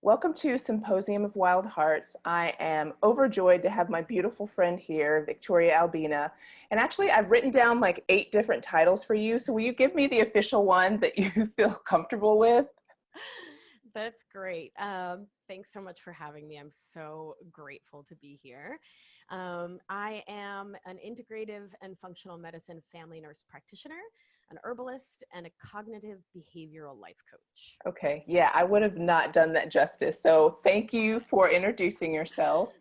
Welcome to Symposium of Wild Hearts. I am overjoyed to have my beautiful friend here, Victoria Albina. And actually, I've written down like 8 different titles for you. So will you give me the official one that you feel comfortable with? That's great. Thanks so much for having me. I'm so grateful to be here. I am an integrative and functional medicine family nurse practitioner, an herbalist, and a cognitive behavioral life coach. Okay, yeah, I would have not done that justice. So thank you for introducing yourself.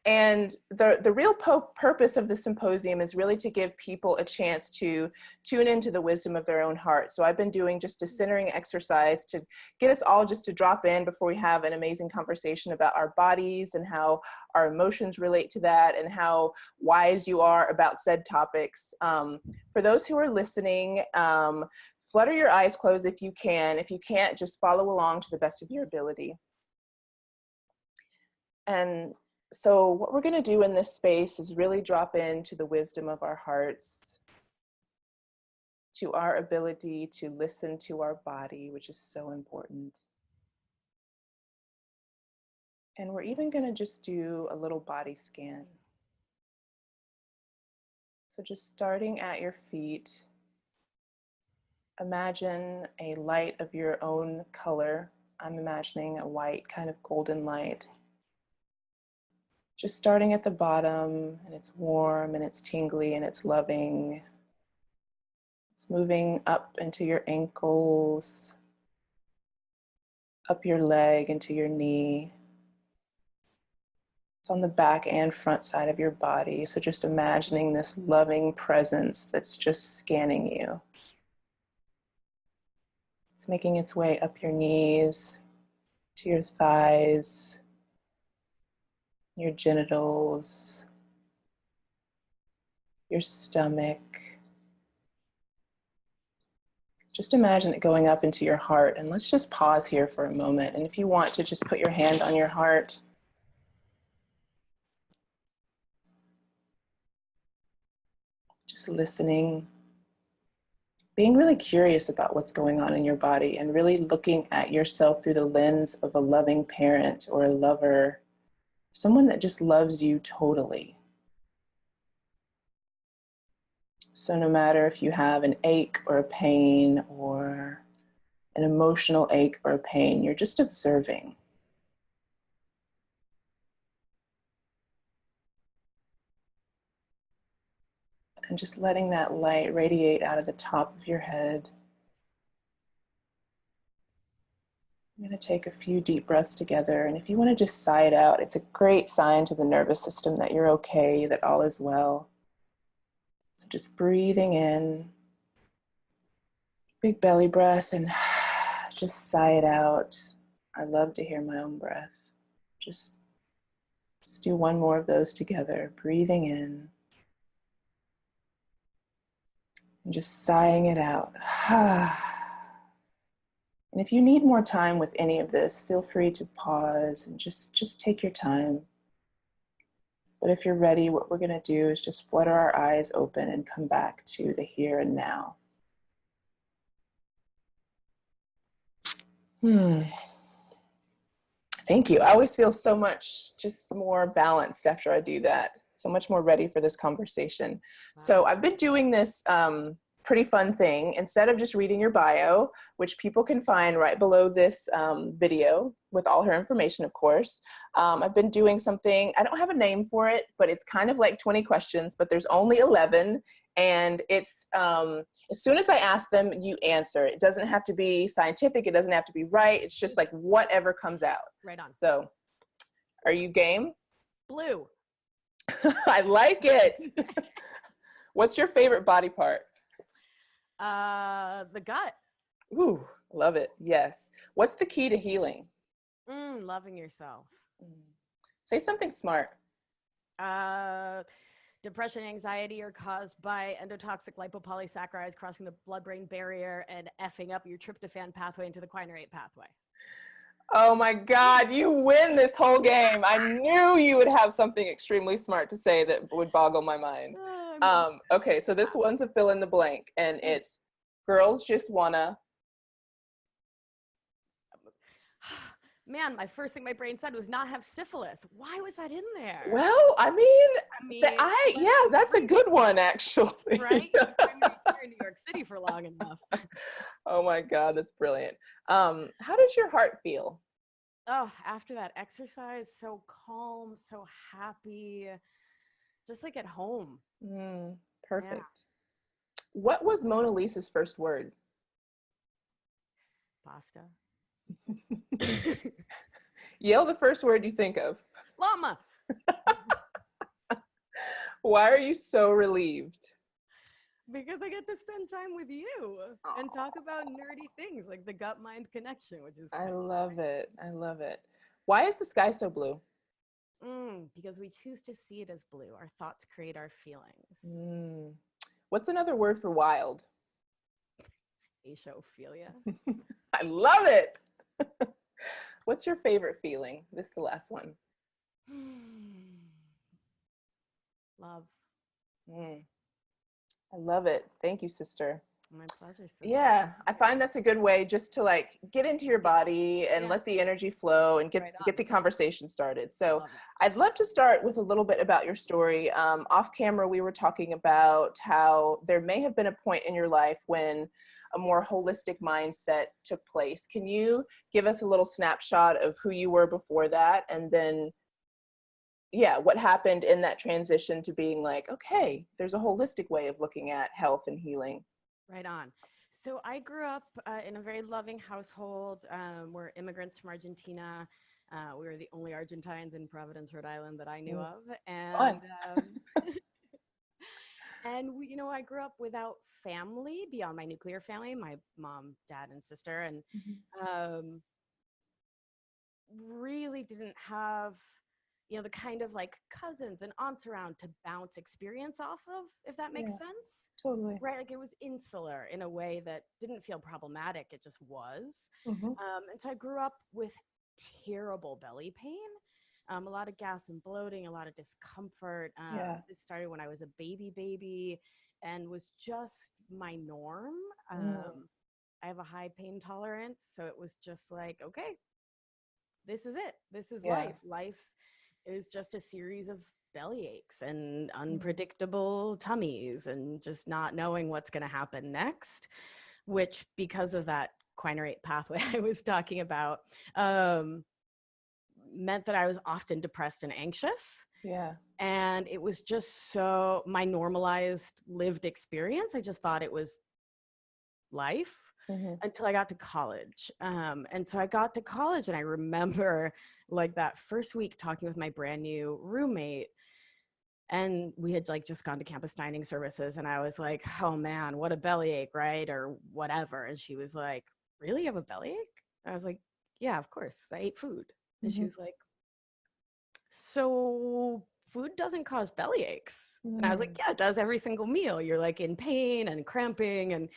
And the real purpose of the symposium is really to give people a chance to tune into the wisdom of their own heart. So I've been doing just a centering exercise to get us all just to drop in before we have an amazing conversation about our bodies and how our emotions relate to that and how wise you are about said topics. For those who are listening, flutter your eyes closed if you can. If you can't, just follow along to the best of your ability. And so what we're going to do in this space is really drop into the wisdom of our hearts, to our ability to listen to our body, which is so important. And we're even going to just do a little body scan. So just starting at your feet, imagine a light of your own color. I'm imagining a white kind of golden light. Just starting at the bottom, and it's warm and it's tingly and it's loving. It's moving up into your ankles, up your leg into your knee. It's on the back and front side of your body. So just imagining this loving presence that's just scanning you. It's making its way up your knees, to your thighs, your genitals, your stomach. Just imagine it going up into your heart. And let's just pause here for a moment. And if you want to just put your hand on your heart. Just listening. Being really curious about what's going on in your body and really looking at yourself through the lens of a loving parent or a lover, someone that just loves you totally. So no matter if you have an ache or a pain or an emotional ache or a pain, you're just observing. And just letting that light radiate out of the top of your head. I'm going to take a few deep breaths together, and if you want to just sigh it out, it's a great sign to the nervous system that you're okay, that all is well. So just breathing in, big belly breath, and just sigh it out. I love to hear my own breath. Just do one more of those together, breathing in, and just sighing it out. And if you need more time with any of this, feel free to pause and just take your time. But if you're ready, what we're going to do is just flutter our eyes open and come back to the here and now. Thank you. I always feel so much just more balanced after I do that. So much more ready for this conversation. Wow. So I've been doing this pretty fun thing. Instead of just reading your bio, which people can find right below this video with all her information, of course, I've been doing something, I don't have a name for it, but it's kind of like 20 questions, but there's only 11. And it's, as soon as I ask them, you answer. It doesn't have to be scientific. It doesn't have to be right. It's just like whatever comes out. Right on. So are you game? Blue. I like it. What's your favorite body part? The gut. Ooh, love it. Yes. What's the key to healing? Loving yourself. Say something smart. Depression and anxiety are caused by endotoxic lipopolysaccharides crossing the blood-brain barrier and effing up your tryptophan pathway into the quinine pathway. Oh my God, you win this whole game. I knew you would have something extremely smart to say that would boggle my mind. Okay, so this one's a fill in the blank, and it's girls just wanna. man, my first thing my brain said was not have syphilis. Why was that in there? Well, I mean, I mean, yeah, that's a good one, actually. Right? You bring me here in New York City for long enough. Oh my God, that's brilliant. How does your heart feel? Oh, after that exercise, so calm, so happy, just like at home. Yeah. Perfect. What was Mona Lisa's first word? Pasta. Yell the first word you think of. Llama. Why are you so relieved? Because I get to spend time with you and talk about nerdy things like the gut-mind connection, which is I love it. I love it. Why is the sky so blue? Because we choose to see it as blue. Our thoughts create our feelings. What's another word for wild? Asiophilia. I love it. What's your favorite feeling? This is the last one. Love. I love it. Thank you, sister. My pleasure, sister. Yeah, I find that's a good way just to like get into your body and let the energy flow and get the conversation started. So I'd love to start with a little bit about your story. Off camera, we were talking about how there may have been a point in your life when a more holistic mindset took place. Can you give us a little snapshot of who you were before that, and then what happened in that transition to being like, okay, there's a holistic way of looking at health and healing? Right on. So I grew up in a very loving household. We're immigrants from Argentina. We were the only Argentines in Providence, Rhode Island that I knew of. And and we, I grew up without family beyond my nuclear family, my mom, dad, and sister, and really didn't have the kind of like cousins and aunts around to bounce experience off of, if that makes sense. Totally. Right. Like it was insular in a way that didn't feel problematic. It just was. And so I grew up with terrible belly pain, a lot of gas and bloating, a lot of discomfort. It started when I was a baby and was just my norm. I have a high pain tolerance. So it was just like, okay, this is it. This is life. Life is just a series of belly aches and unpredictable tummies and just not knowing what's going to happen next, which, because of that quinarate pathway I was talking about, meant that I was often depressed and anxious. And it was just so my normalized lived experience. I just thought it was life. Until I got to college. And so I got to college, and I remember like that first week talking with my brand new roommate, and we had like just gone to campus dining services, and I was like, oh man, what a bellyache, right? Or whatever. And she was like, really, you have a bellyache? I was like, yeah, of course, I ate food. And she was like, so food doesn't cause belly aches? And I was like, yeah, it does. Every single meal you're like in pain and cramping and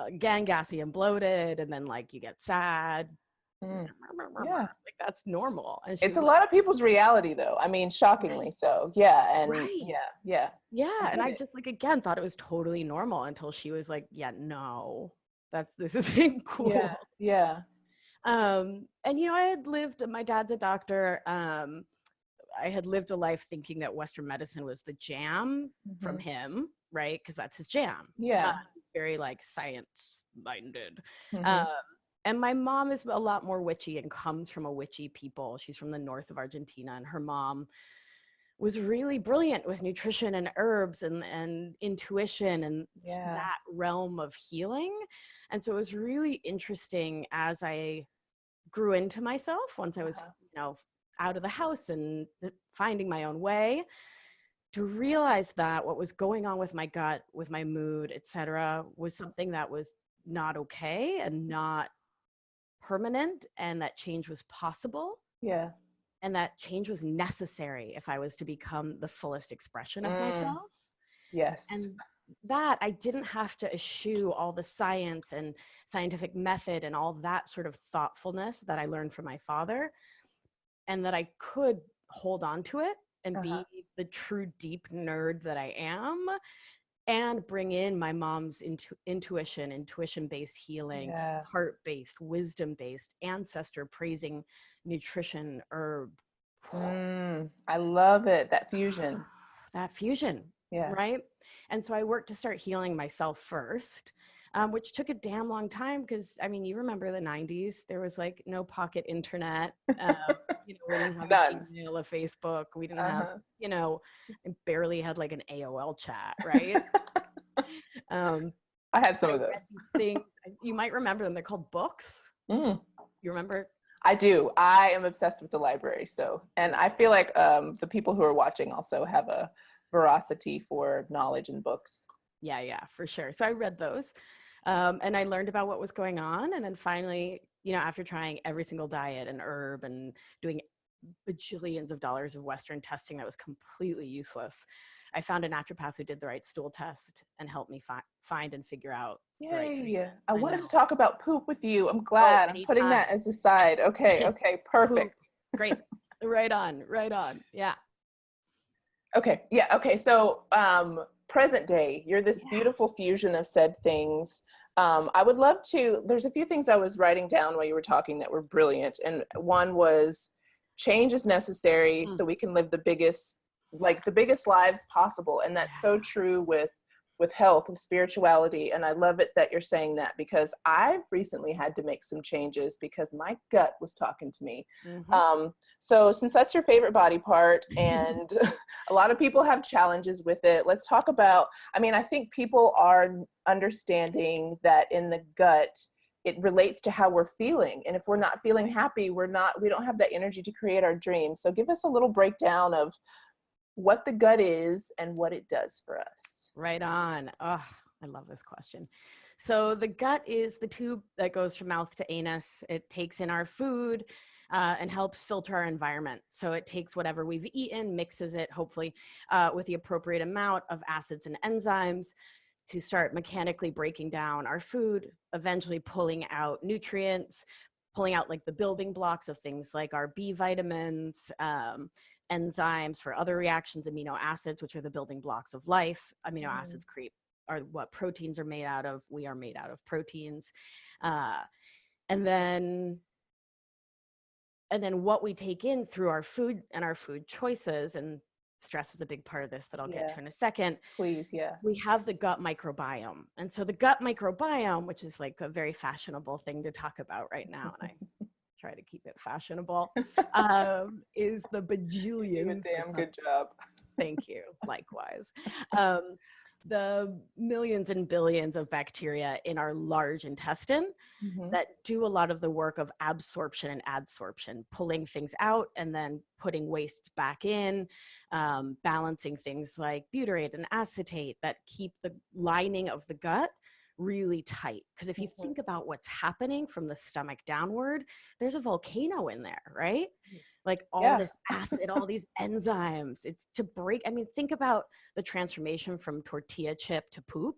again gassy and bloated, and then like you get sad. Like that's normal. And it's a lot of people's reality, though. I mean, shockingly so. And and I just like again thought it was totally normal until she was like, yeah, no, this isn't cool. And I had lived, my dad's a doctor. I had lived a life thinking that Western medicine was the jam from him, right? Because that's his jam. He's very like science minded. And my mom is a lot more witchy and comes from a witchy people. She's from the north of Argentina, and her mom was really brilliant with nutrition and herbs and intuition and that realm of healing. And so it was really interesting as I grew into myself once I was, out of the house and finding my own way, to realize that what was going on with my gut, with my mood, etc., was something that was not okay and not permanent, and that change was possible. And that change was necessary if I was to become the fullest expression of myself. And that I didn't have to eschew all the science and scientific method and all that sort of thoughtfulness that I learned from my father, and that I could hold on to it and be the true deep nerd that I am and bring in my mom's intuition-based healing, Yeah. heart-based, wisdom-based, ancestor praising, nutrition, herb. I love it. That fusion. That fusion, Yeah. right? And so I worked to start healing myself first, which took a damn long time because, I mean, you remember the 90s, there was like no pocket internet. We didn't have a None. Gmail, a Facebook. We didn't have, Uh-huh. I barely had like an AOL chat, right? I have some I of read those. these things. You might remember them. They're called books. Mm. You remember? I do. I am obsessed with the library. So, and I feel like the people who are watching also have a veracity for knowledge in books. Yeah, for sure. So I read those, and I learned about what was going on. And then finally, after trying every single diet and herb and doing bajillions of dollars of Western testing that was completely useless, I found a naturopath who did the right stool test and helped me find and figure out the right treatment. Yay. I wanted know. to talk about poop with you. I'm glad. I'm putting that as a side. Okay, perfect. Great. Right on. Yeah. Okay, yeah, okay. So present day, you're this beautiful fusion of said things. I would love to, there's a few things I was writing down while you were talking that were brilliant. And one was change is necessary so we can live the biggest lives possible. And that's so true with health, with spirituality. And I love it that you're saying that, because I've recently had to make some changes because my gut was talking to me. So since that's your favorite body part and a lot of people have challenges with it, let's talk about, I think people are understanding that in the gut, it relates to how we're feeling. And if we're not feeling happy, we don't have that energy to create our dreams. So give us a little breakdown of what the gut is and what it does for us. Right on. Oh, I love this question. So the gut is the tube that goes from mouth to anus. It takes in our food and helps filter our environment. So it takes whatever we've eaten, mixes it, hopefully, with the appropriate amount of acids and enzymes to start mechanically breaking down our food, eventually pulling out nutrients, pulling out like the building blocks of things like our B vitamins, enzymes for other reactions, amino acids, which are the building blocks of life. Amino acids are what proteins are made out of. We are made out of proteins. And then what we take in through our food and our food choices, and stress is a big part of this that I'll get to in a second. Please, yeah. We have the gut microbiome. And so the gut microbiome, which is like a very fashionable thing to talk about right now, and I try to keep it fashionable, is the bajillions. You do a damn good job. Thank you. Likewise. The millions and billions of bacteria in our large intestine that do a lot of the work of absorption and adsorption, pulling things out and then putting wastes back in, balancing things like butyrate and acetate that keep the lining of the gut really tight. Because if you think about what's happening from the stomach downward, there's a volcano in there, right? Like all this acid, all these enzymes. It's to break. Think about the transformation from tortilla chip to poop.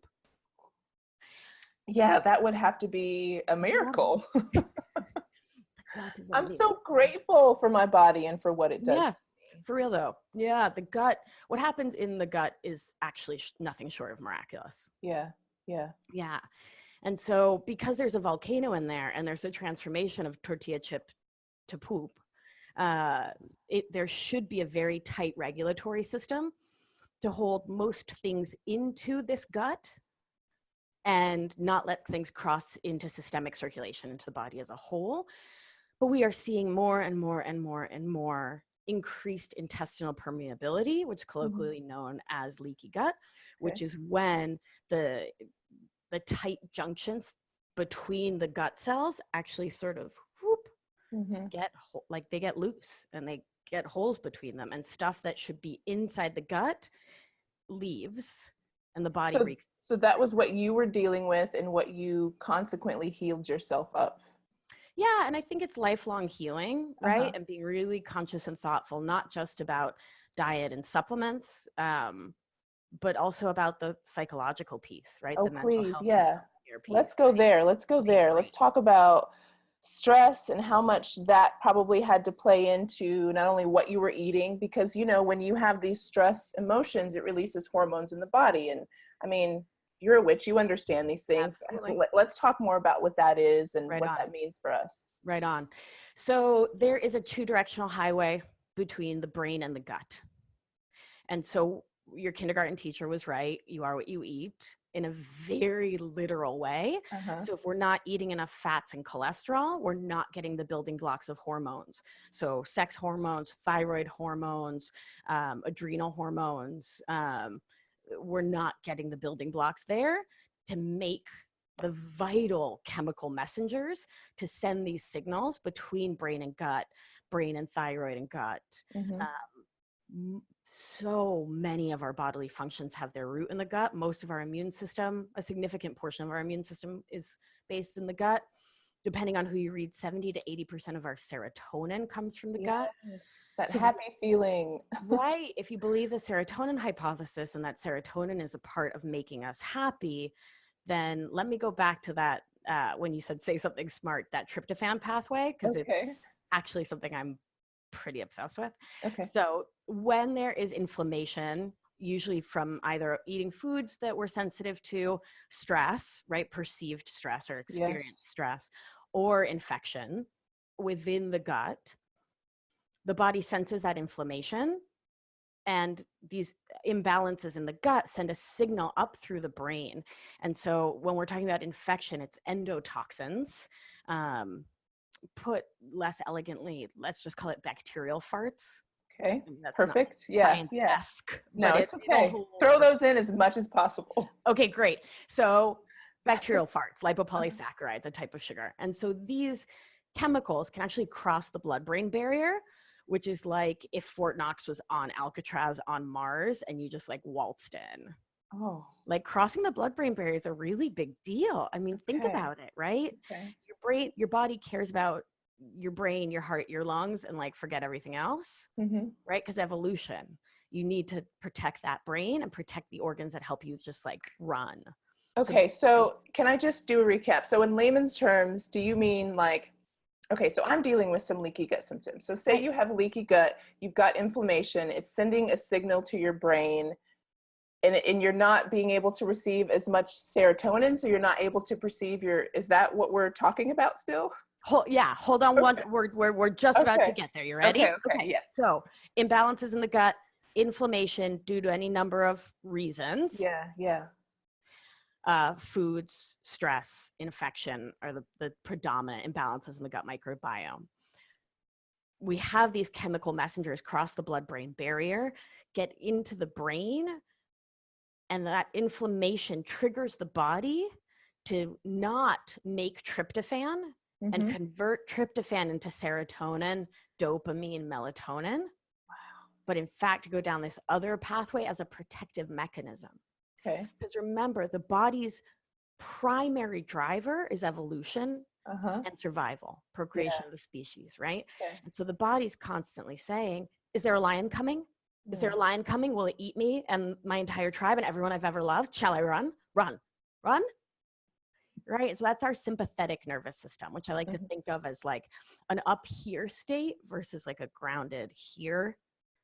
Yeah, that would have to be a miracle. I'm so grateful for my body and for what it does. Yeah, for real though. Yeah, the gut, what happens in the gut is actually nothing short of miraculous. Yeah. And so because there's a volcano in there and there's a transformation of tortilla chip to poop, there should be a very tight regulatory system to hold most things into this gut and not let things cross into systemic circulation into the body as a whole. But we are seeing more and more and more and more increased intestinal permeability, which is colloquially known as leaky gut, which is when the tight junctions between the gut cells actually sort of they get loose and they get holes between them, and stuff that should be inside the gut leaves and the body reeks. So that was what you were dealing with and what you consequently healed yourself up. Yeah, and I think it's lifelong healing, right? And being really conscious and thoughtful, not just about diet and supplements, but also about the psychological piece, right? Oh, the mental please, health piece. Let's go there. Let's talk about stress and how much that probably had to play into not only what you were eating, because when you have these stress emotions, it releases hormones in the body, and I mean, you're a witch, you understand these things. Absolutely. Let's talk more about what that is and Right what on. that means for us. Right on. So there is a two-directional highway between the brain and the gut. And so your kindergarten teacher was right. You are what you eat, in a very literal way. Uh-huh. So if we're not eating enough fats and cholesterol, we're not getting the building blocks of hormones. So sex hormones, thyroid hormones, adrenal hormones, we're not getting the building blocks there to make the vital chemical messengers to send these signals between brain and gut, brain and thyroid and gut. Mm-hmm. So many of our bodily functions have their root in the gut. Most of our immune system, a significant portion of our immune system, is based in the gut. Depending on who you read, 70 to 80% of our serotonin comes from the gut. That So happy feeling. right. If you believe the serotonin hypothesis and that serotonin is a part of making us happy, then let me go back to that when you said say something smart, that tryptophan pathway, because it's actually something I'm pretty obsessed with. Okay. So when there is inflammation, usually from either eating foods that we're sensitive to, stress, right? Perceived stress or experienced stress, or infection within the gut, the body senses that inflammation, and these imbalances in the gut send a signal up through the brain. And so when we're talking about infection, it's endotoxins. Put less elegantly, let's just call it bacterial farts. Okay. That's perfect. science-esque, No, but it's okay. Throw those in as much as possible. Okay, great. So bacterial farts, lipopolysaccharides, a type of sugar. And so these chemicals can actually cross the blood-brain barrier, which is like if Fort Knox was on Alcatraz on Mars and you just like waltzed in. Oh. Like crossing the blood-brain barrier is a really big deal. I mean, think about it, right? Your brain, your body cares about your brain, your heart, your lungs, and like forget everything else, right? Because evolution, you need to protect that brain and protect the organs that help you just like run. Okay, so can I just do a recap? So in layman's terms, do you mean like, okay, so I'm dealing with some leaky gut symptoms. So say you have leaky gut, you've got inflammation, it's sending a signal to your brain, and you're not being able to receive as much serotonin, so you're not able to perceive is that what we're talking about still? Hold on. Once we're just about to get there. You ready? Okay, yes. So imbalances in the gut, inflammation due to any number of reasons. Foods, stress, infection are the predominant imbalances in the gut microbiome. We have these chemical messengers cross the blood-brain barrier, get into the brain, and that inflammation triggers the body to not make tryptophan and convert tryptophan into serotonin, dopamine, melatonin. Wow. But in fact, to go down this other pathway as a protective mechanism. Okay. Because remember, the body's primary driver is evolution and survival, procreation of the species, right? And so the body's constantly saying, is there a lion coming? Is there a lion coming? Will it eat me and my entire tribe and everyone I've ever loved? Shall I run? Run. Run? Right? So that's our sympathetic nervous system, which I like to think of as like an up here state versus like a grounded here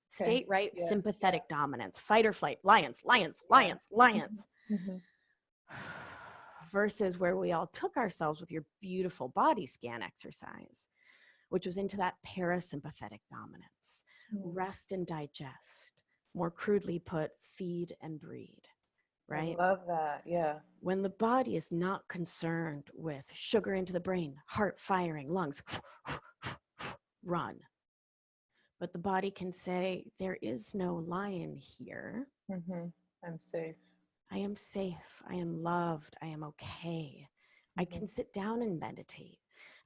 state, right? Sympathetic dominance, fight or flight, lions, lions, lions, lions. Versus where we all took ourselves with your beautiful body scan exercise, which was into that parasympathetic dominance. Rest and digest. More crudely put, feed and breed, right? I love that, yeah. When the body is not concerned with sugar into the brain, heart firing, lungs, run. But the body can say, there is no lion here. I'm safe. I am safe. I am loved. I am okay. I can sit down and meditate.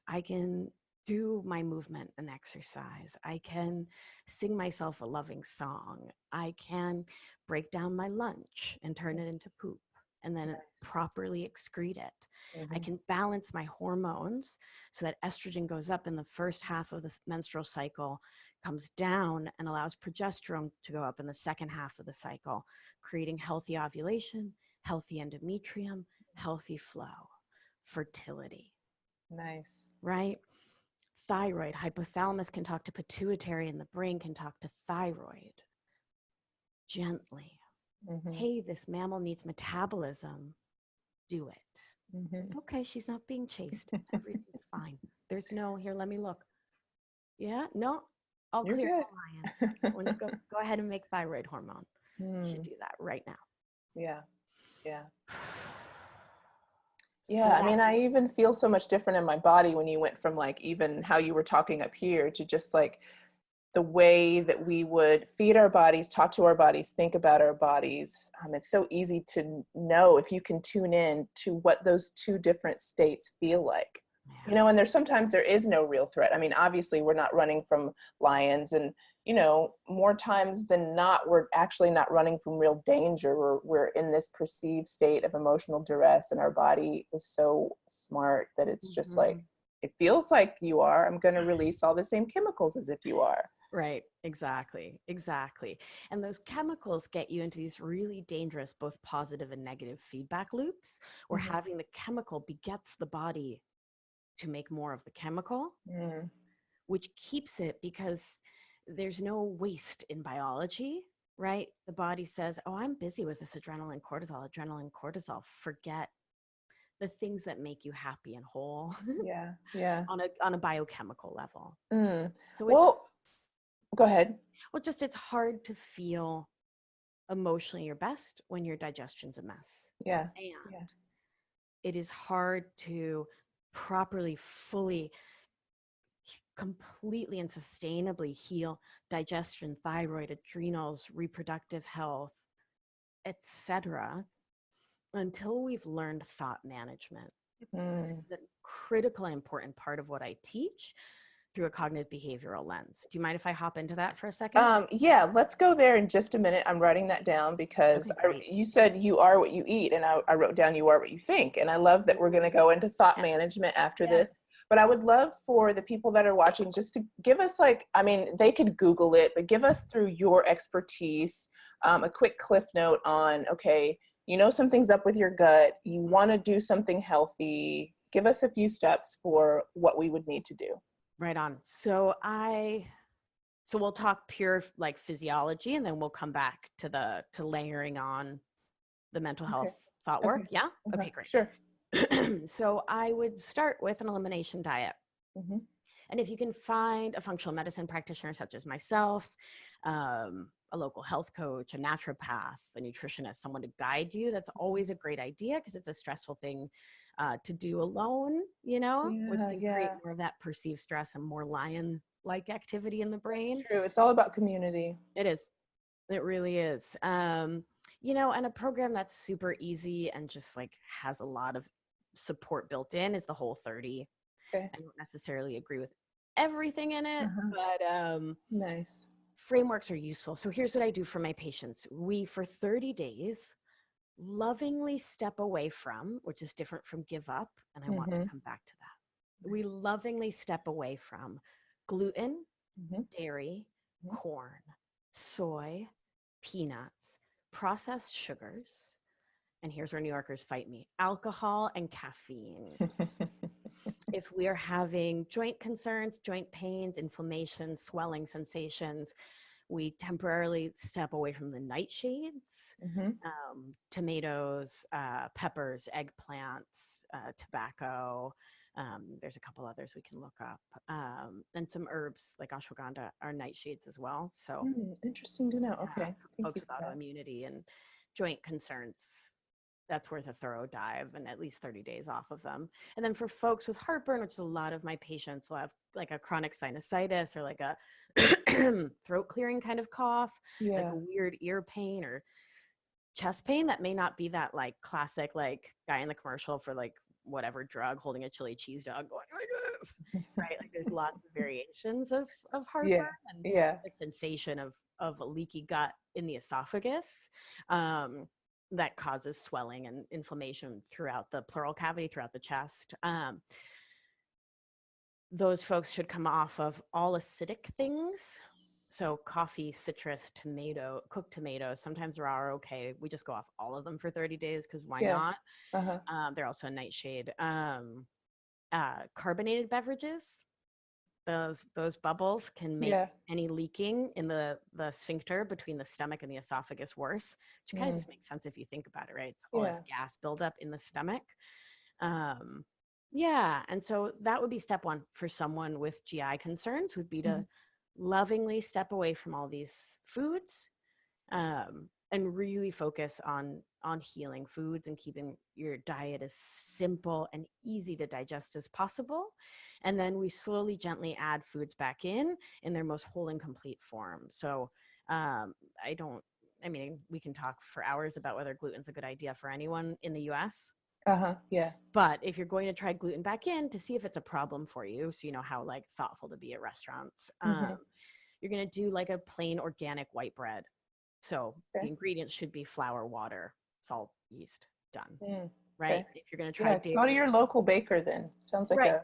I can do my movement and exercise. I can sing myself a loving song. I can break down my lunch and turn it into poop and then properly excrete it. I can balance my hormones so that estrogen goes up in the first half of the menstrual cycle, comes down and allows progesterone to go up in the second half of the cycle, creating healthy ovulation, healthy endometrium, healthy flow, fertility. Nice. Right? Thyroid, hypothalamus can talk to pituitary, and the brain can talk to thyroid. Gently. Hey, this mammal needs metabolism. Do it. It's okay. She's not being chased. Everything's fine. There's no, here, let me look. Yeah, no, all You're clear, good. no lions. When you go ahead and make thyroid hormone. You should do that right now. Yeah. Yeah. So Yeah, I mean, I even feel so much different in my body when you went from like even how you were talking up here to just like the way that we would feed our bodies, talk to our bodies, think about our bodies. It's so easy to know if you can tune in to what those two different states feel like. You know, and there's sometimes there is no real threat. I mean, obviously we're not running from lions, and you know, more times than not, we're actually not running from real danger. We're in this perceived state of emotional duress, and our body is so smart that it's just like, it feels like you are. I'm going to release all the same chemicals as if you are. Right, exactly. And those chemicals get you into these really dangerous, both positive and negative feedback loops, where having the chemical begets the body to make more of the chemical, which keeps it, because there's no waste in biology, right? The body says, oh, I'm busy with this adrenaline, cortisol. Forget the things that make you happy and whole. Yeah. on a biochemical level. So well, go ahead. Well, just it's hard to feel emotionally your best when your digestion's a mess. Yeah. And it is hard to properly, fully, completely and sustainably heal digestion, thyroid, adrenals, reproductive health, etc., until we've learned thought management. This is a critical and important part of what I teach through a cognitive behavioral lens. Do you mind if I hop into that for a second? Yeah, let's go there in just a minute. I'm writing that down because you said you are what you eat, and I wrote down you are what you think. And I love that we're going to go into thought management after this. But I would love for the people that are watching just to give us, like, I mean, they could Google it, but give us through your expertise a quick cliff note on, okay, you know something's up with your gut, you want to do something healthy. Give us a few steps for what we would need to do. Right on. So we'll talk pure like physiology, and then we'll come back to layering on the mental health thought work. Yeah. Okay, great. Sure. So I would start with an elimination diet. And if you can find a functional medicine practitioner such as myself, a local health coach, a naturopath, a nutritionist, someone to guide you, that's always a great idea, because it's a stressful thing to do alone, you know, which can create more of that perceived stress and more lion-like activity in the brain. That's true. It's all about community. It is. It really is. You know, and a program that's super easy and just like has a lot of support built in is the Whole30. I don't necessarily agree with everything in it, but nice. Frameworks are useful. So here's what I do for my patients. We, for 30 days, lovingly step away from, which is different from give up, and I want to come back to that. We lovingly step away from gluten, dairy, corn, soy, peanuts, processed sugars, and here's where New Yorkers fight me, alcohol and caffeine. If we are having joint concerns, joint pains, inflammation, swelling sensations, we temporarily step away from the nightshades, tomatoes, peppers, eggplants, tobacco. There's a couple others we can look up. And some herbs like ashwagandha are nightshades as well. So interesting to know. Okay. For folks with autoimmunity and joint concerns, that's worth a thorough dive and at least 30 days off of them. And then for folks with heartburn, which is a lot of my patients will have like a chronic sinusitis or like a throat clearing kind of cough, like a weird ear pain or chest pain that may not be that like classic like guy in the commercial for like whatever drug holding a chili cheese dog going like this, right? Like there's lots of variations of heartburn and the sensation of a leaky gut in the esophagus. That causes swelling and inflammation throughout the pleural cavity, throughout the chest. Those folks should come off of all acidic things. So coffee, citrus, tomato, cooked tomatoes, sometimes raw are okay. We just go off all of them for 30 days because why not? They're also a nightshade. Carbonated beverages, those bubbles can make Yeah. any leaking in the sphincter between the stomach and the esophagus worse, which kind of just makes sense if you think about it, right? It's all this gas buildup in the stomach. Yeah, and so that would be step one for someone with GI concerns, would be to lovingly step away from all these foods, and really focus on healing foods and keeping your diet as simple and easy to digest as possible. And then we slowly, gently add foods back in their most whole and complete form. So we can talk for hours about whether gluten's a good idea for anyone in the US. Yeah. But if you're going to try gluten back in, to see if it's a problem for you, so you know how like thoughtful to be at restaurants, you're going to do like a plain organic white bread. So the ingredients should be flour, water, salt, yeast, done. Right? If you're going to try go to your local baker then. Sounds like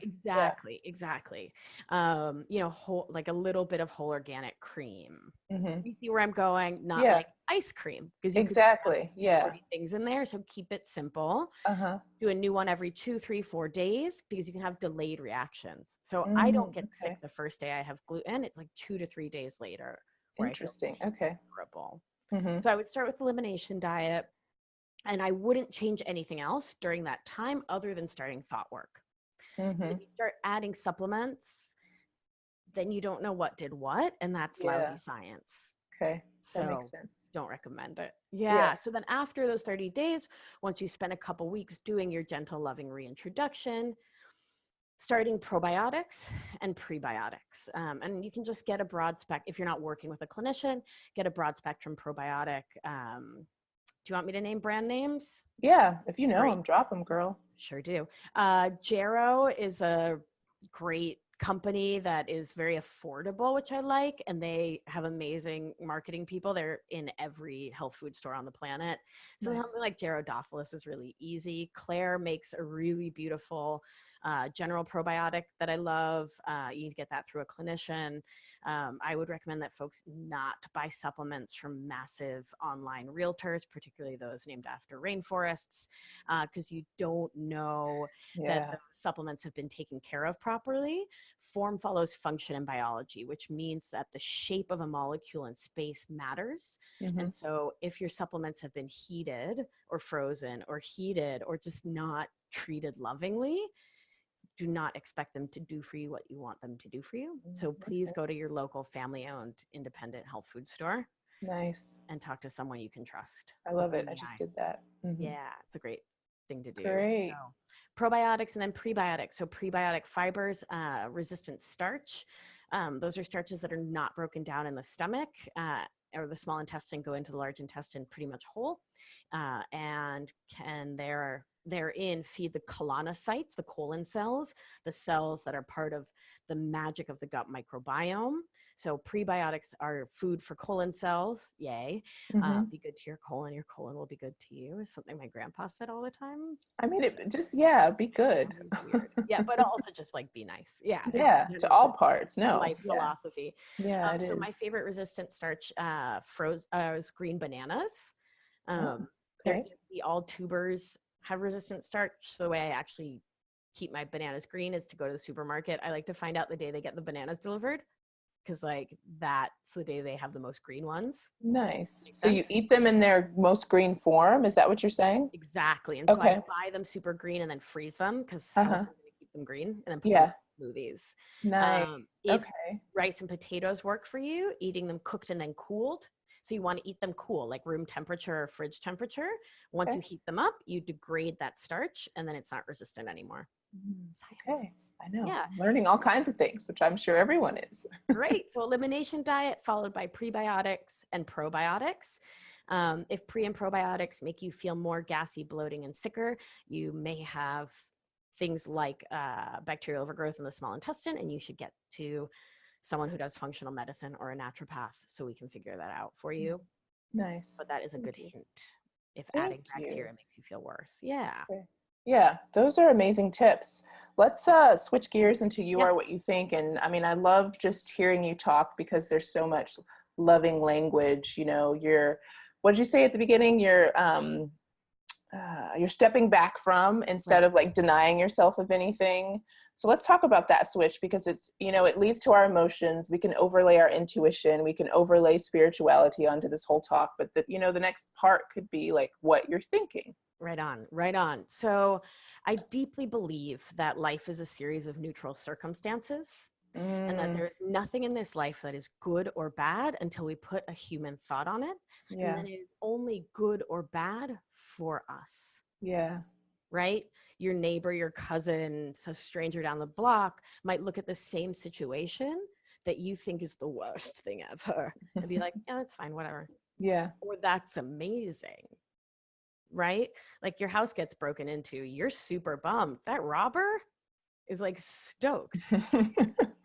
exactly. Whole, like a little bit of whole organic cream. You see where I'm going? Not like ice cream, because you could have 40 things in there. So keep it simple. Do a new one every 2, 3, 4 days, because you can have delayed reactions. So I don't get sick the first day I have gluten. It's like 2 to 3 days later. Interesting. Horrible. So I would start with elimination diet. And I wouldn't change anything else during that time other than starting thought work. If you start adding supplements, then you don't know what did what, and that's lousy science. That so makes sense. Don't recommend it. Yeah. So then after those 30 days, once you spend a couple weeks doing your gentle, loving reintroduction, starting probiotics and prebiotics. And you can just get a broad if you're not working with a clinician, get a broad spectrum probiotic. Do you want me to name brand names? Yeah, if you know them, drop them, girl. Sure do. Jarrow is a great company that is very affordable, which I like, and they have amazing marketing people. They're in every health food store on the planet. So something like Jarrow-Dophilus is really easy. Claire makes a really beautiful general probiotic that I love. You can get that through a clinician. I would recommend that folks not buy supplements from massive online realtors, particularly those named after rainforests, because you don't know that those supplements have been taken care of properly. Form follows function in biology, which means that the shape of a molecule in space matters. And so if your supplements have been heated or frozen or heated or just not treated lovingly, do not expect them to do for you what you want them to do for you. So please go to your local family-owned independent health food store. Nice. And talk to someone you can trust. I love it. I just did that. Yeah, it's a great thing to do. Great. So, probiotics and then prebiotics. So prebiotic fibers, resistant starch. Those are starches that are not broken down in the stomach or the small intestine, go into the large intestine pretty much whole, and can therein feed the colonocytes, the colon cells, the cells that are part of the magic of the gut microbiome. So prebiotics are food for colon cells. Yay. Be good to your colon will be good to you, is something my grandpa said all the time. I mean, be good. Weird. Yeah, but also just like be nice. Yeah. To all parts. No. Life philosophy. Yeah. So my favorite resistant starch is green bananas. All tubers have resistant starch. So the way I actually keep my bananas green is to go to the supermarket. I like to find out the day they get the bananas delivered, because like that's the day they have the most green ones. Nice. So you eat them in their most green form. Is that what you're saying? Exactly. And so I buy them super green and then freeze them, because I'm going to keep them green, and then put them in smoothies. Nice. If rice and potatoes work for you, eating them cooked and then cooled. So you want to eat them cool, like room temperature or fridge temperature. Once you heat them up, you degrade that starch, and then it's not resistant anymore. Okay. I know. Yeah. Learning all kinds of things, which I'm sure everyone is. Great. So elimination diet followed by prebiotics and probiotics. If pre and probiotics make you feel more gassy, bloating, and sicker, you may have things like bacterial overgrowth in the small intestine, and you should get to someone who does functional medicine or a naturopath so we can figure that out for you. Nice. But that is a good hint if adding bacteria makes you feel worse. Yeah. Okay. Yeah, those are amazing tips. Let's switch gears into You Are What You Think. And I mean, I love just hearing you talk, because there's so much loving language. You know, what did you say at the beginning? You're stepping back from, instead of like denying yourself of anything. So let's talk about that switch, because it's, it leads to our emotions. We can overlay our intuition. We can overlay spirituality onto this whole talk. But the next part could be like what you're thinking. Right on, right on. So I deeply believe that life is a series of neutral circumstances, and that there's nothing in this life that is good or bad until we put a human thought on it. Yeah. And then it's only good or bad for us. Yeah. Right? Your neighbor, your cousin, a stranger down the block might look at the same situation that you think is the worst thing ever and be like, yeah, that's fine, whatever. Yeah. Or that's amazing. Right? Like your house gets broken into, you're super bummed. That robber is like stoked.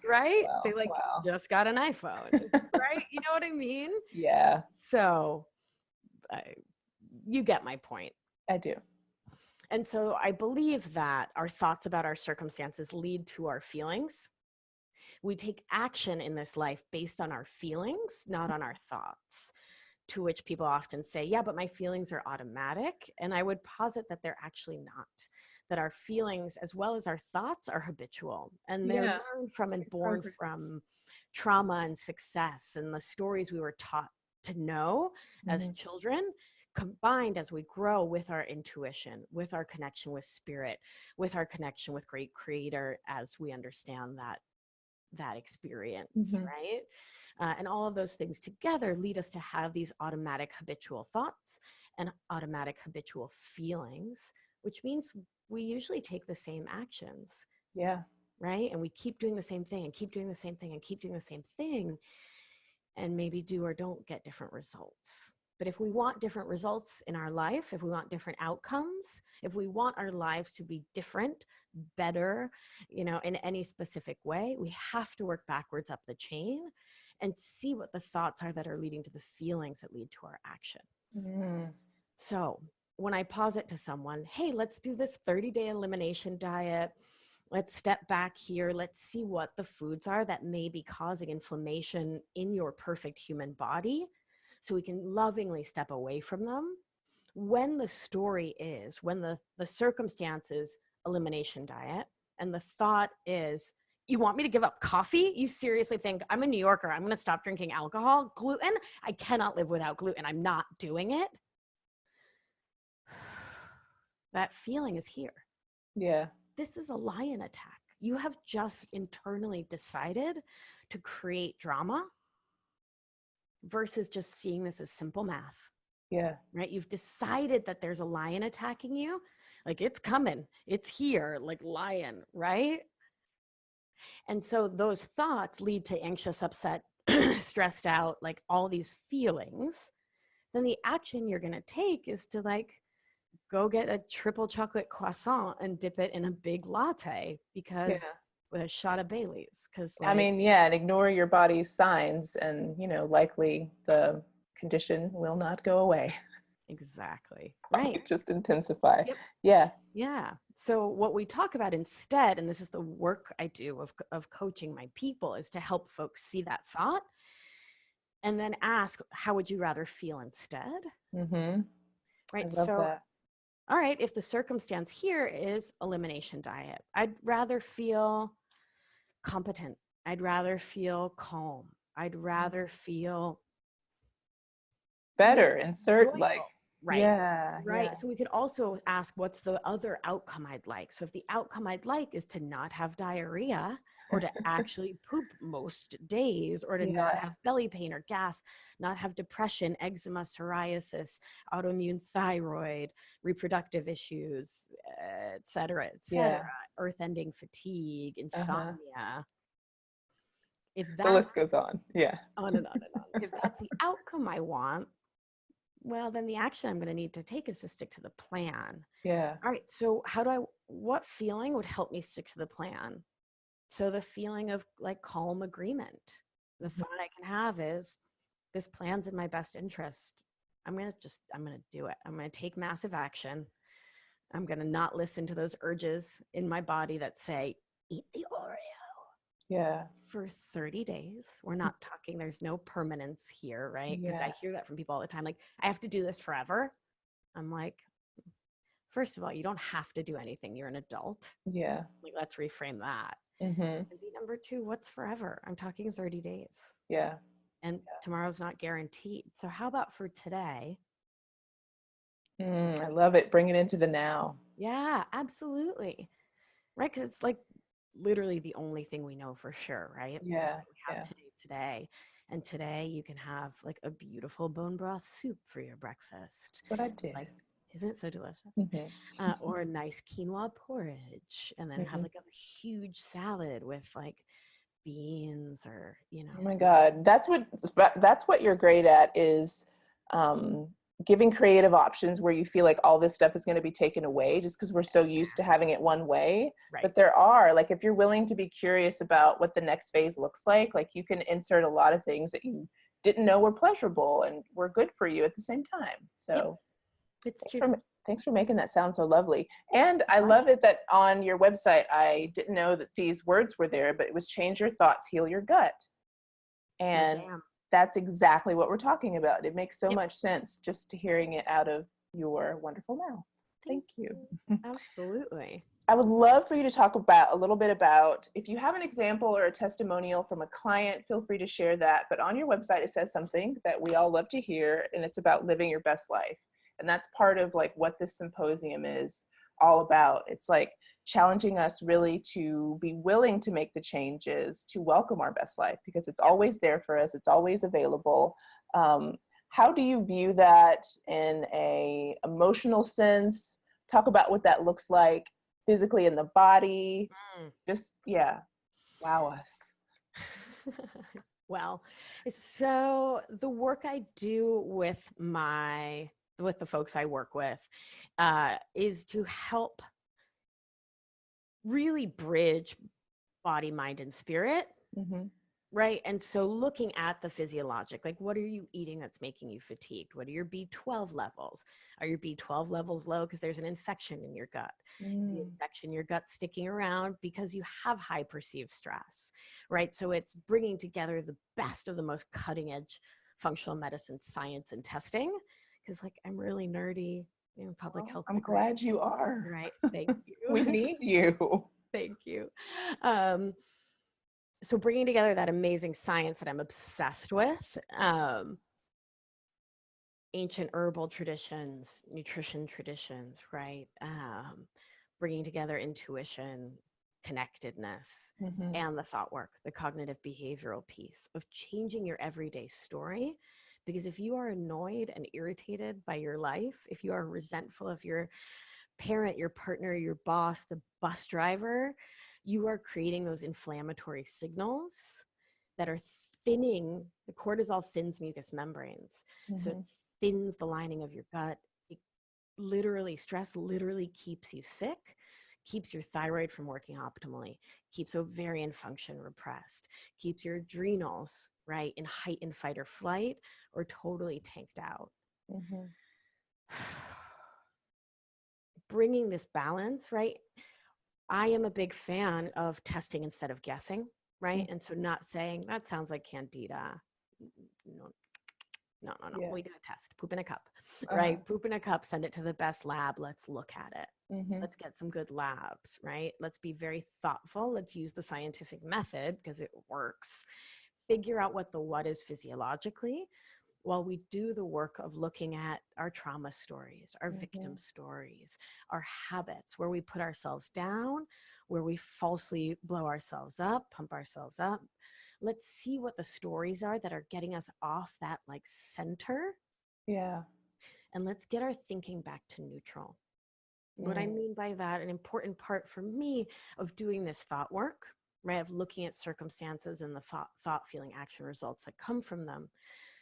Right? Wow. They like just got an iPhone. Right? You know what I mean? Yeah. So you get my point. I do. And so I believe that our thoughts about our circumstances lead to our feelings. We take action in this life based on our feelings, not on our thoughts. To which people often say, yeah, but my feelings are automatic. And I would posit that they're actually not, that our feelings as well as our thoughts are habitual, and they're learned from and born from trauma and success and the stories we were taught to know as children, combined as we grow with our intuition, with our connection with spirit, with our connection with great creator, as we understand that experience, right? And all of those things together lead us to have these automatic habitual thoughts and automatic habitual feelings, which means we usually take the same actions. Yeah. Right? And we keep doing the same thing and keep doing the same thing and keep doing the same thing, and maybe do or don't get different results. But if we want different results in our life, if we want different outcomes, if we want our lives to be different, better, in any specific way, we have to work backwards up the chain and see what the thoughts are that are leading to the feelings that lead to our actions. So when I posit to someone, hey, let's do this 30-day elimination diet. Let's step back here. Let's see what the foods are that may be causing inflammation in your perfect human body, so we can lovingly step away from them. When the story is, when the circumstance is elimination diet, and the thought is, you want me to give up coffee? You seriously think I'm a New Yorker, I'm going to stop drinking alcohol? Gluten? I cannot live without gluten. I'm not doing it. That feeling is here. Yeah. This is a lion attack. You have just internally decided to create drama versus just seeing this as simple math. Yeah. Right? You've decided that there's a lion attacking you. Like, it's coming. It's here, like lion, right? And so those thoughts lead to anxious, upset, stressed out, like all these feelings. Then the action you're going to take is to go get a triple chocolate croissant and dip it in a big latte, because with a shot of Bailey's. Because and ignore your body's signs, and likely the condition will not go away. Exactly. Right. Just intensify. Yep. Yeah. So what we talk about instead, and this is the work I do of coaching my people, is to help folks see that thought and then ask, how would you rather feel instead? Right. I love that. All right, if the circumstance here is elimination diet, I'd rather feel competent. I'd rather feel calm. I'd rather feel better. Insert joyful. Right. Yeah. Right. So we could also ask, what's the other outcome I'd like? So if the outcome I'd like is to not have diarrhea, or to actually poop most days, or to not have belly pain or gas, not have depression, eczema, psoriasis, autoimmune thyroid, reproductive issues, et cetera, earth-ending fatigue, insomnia. If that, the list goes on. Yeah. On and on and on. If that's the outcome I want, well, then the action I'm going to need to take is to stick to the plan. Yeah. All right. So what feeling would help me stick to the plan? So the feeling of calm agreement, the thought I can have is, this plan's in my best interest. I'm going to do it. I'm going to take massive action. I'm going to not listen to those urges in my body that say, eat the Oreo. Yeah. For 30 days. We're not talking, there's no permanence here, right? Because I hear that from people all the time. Like, I have to do this forever. I'm like, first of all, you don't have to do anything. You're an adult. Yeah. Like, let's reframe that. Mm-hmm. And number two, what's forever? I'm talking 30 days. Yeah. And tomorrow's not guaranteed. So how about for today? I love it. Bring it into the now. Yeah, absolutely. Right? Because it's like literally the only thing we know for sure, right? Yeah. We have today. And today you can have like a beautiful bone broth soup for your breakfast. That's what I did. Like, isn't it so delicious? Mm-hmm. Or a nice quinoa porridge, and then have like a huge salad with like beans, or, you know. Oh my God. That's what you're great at, is giving creative options where you feel like all this stuff is going to be taken away just because we're so used to having it one way. Right. But there are, like, if you're willing to be curious about what the next phase looks like you can insert a lot of things that you didn't know were pleasurable and were good for you at the same time. So it's true. Thanks for making that sound so lovely. And I love it that on your website, I didn't know that these words were there, but it was change your thoughts, heal your gut. And that's exactly what we're talking about. It makes so much sense just to hearing it out of your wonderful mouth. Thank you. Absolutely. I would love for you to talk about a little bit about, if you have an example or a testimonial from a client, feel free to share that. But on your website, it says something that we all love to hear, and it's about living your best life. And that's part of like what this symposium is all about. It's like challenging us really to be willing to make the changes, to welcome our best life, because it's always there for us. It's always available. How do you view that in a emotional sense? Talk about what that looks like physically in the body. Just, wow us. Well, so the work I do with the folks I work with is to help really bridge body, mind, and spirit. Mm-hmm. Right. And so looking at the physiologic, like, what are you eating that's making you fatigued? What are your B12 levels? Are your B12 levels low because there's an infection in your gut? Is the infection in your gut sticking around because you have high perceived stress? Right. So it's bringing together the best of the most cutting edge functional medicine science and testing, because like I'm really nerdy in public health. I'm glad you are. Right. Thank you. We need you. Thank you. So bringing together that amazing science that I'm obsessed with, ancient herbal traditions, nutrition traditions, right? Bringing together intuition, connectedness, and the thought work, the cognitive behavioral piece of changing your everyday story. Because if you are annoyed and irritated by your life, if you are resentful of your parent, your partner, your boss, the bus driver, you are creating those inflammatory signals that are thinning. The cortisol thins mucous membranes. So it thins the lining of your gut. Stress literally keeps you sick, keeps your thyroid from working optimally, keeps ovarian function repressed, keeps your adrenals, right, in heightened fight or flight or totally tanked out. Bringing this balance, right? I am a big fan of testing instead of guessing, right? And so not saying, that sounds like candida. No. Yeah. We do a test. Poop in a cup, right? Poop in a cup, send it to the best lab. Let's look at it. Let's get some good labs, right? Let's be very thoughtful. Let's use the scientific method because it works. Figure out what the what is physiologically, while we do the work of looking at our trauma stories, our victim stories, our habits, where we put ourselves down, where we falsely blow ourselves up, pump ourselves up. Let's see what the stories are that are getting us off that like center. Yeah. And let's get our thinking back to neutral. What I mean by that, an important part for me of doing this thought work, right, of looking at circumstances and the thought, feeling, action results that come from them,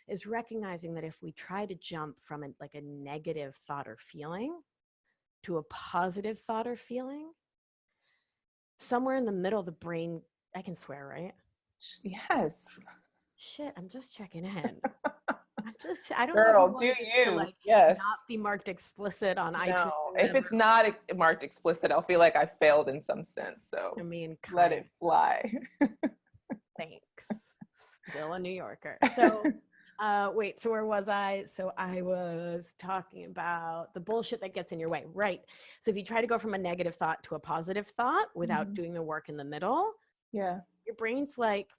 is recognizing that if we try to jump from a negative thought or feeling to a positive thought or feeling, somewhere in the middle of the brain, I can swear, right? Yes. Shit, I'm just checking in. I don't Girl, know if do you? Not be marked explicit on iTunes. No, if it's not marked explicit, I'll feel like I failed in some sense. So I mean, let it fly. Thanks. Still a New Yorker. So Wait, so where was I? So I was talking about the bullshit that gets in your way. Right. So if you try to go from a negative thought to a positive thought without doing the work in the middle, Yeah. your brain's like,